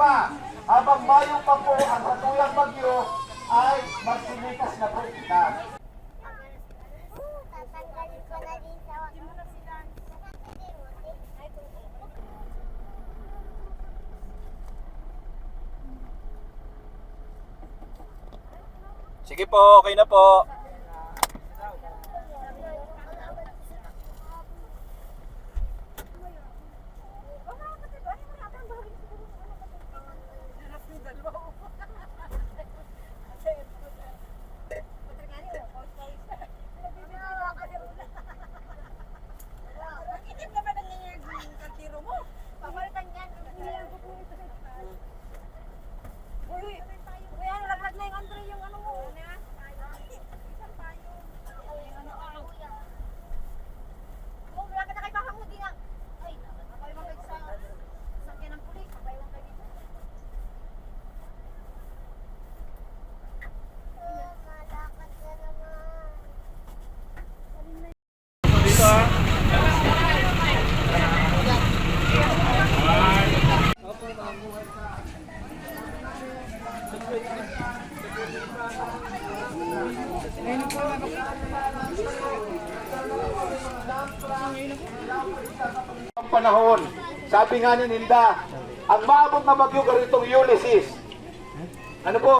pa. Habang Mayo pa po ang katuyang bagyo ay magsilikas na po kita. Tatanggalin ko na din sa Sige po, okay na po. Ang panahon, sabi nga ni Ninda, ang maabot na bagyo ganitong Ulysses. Ano po?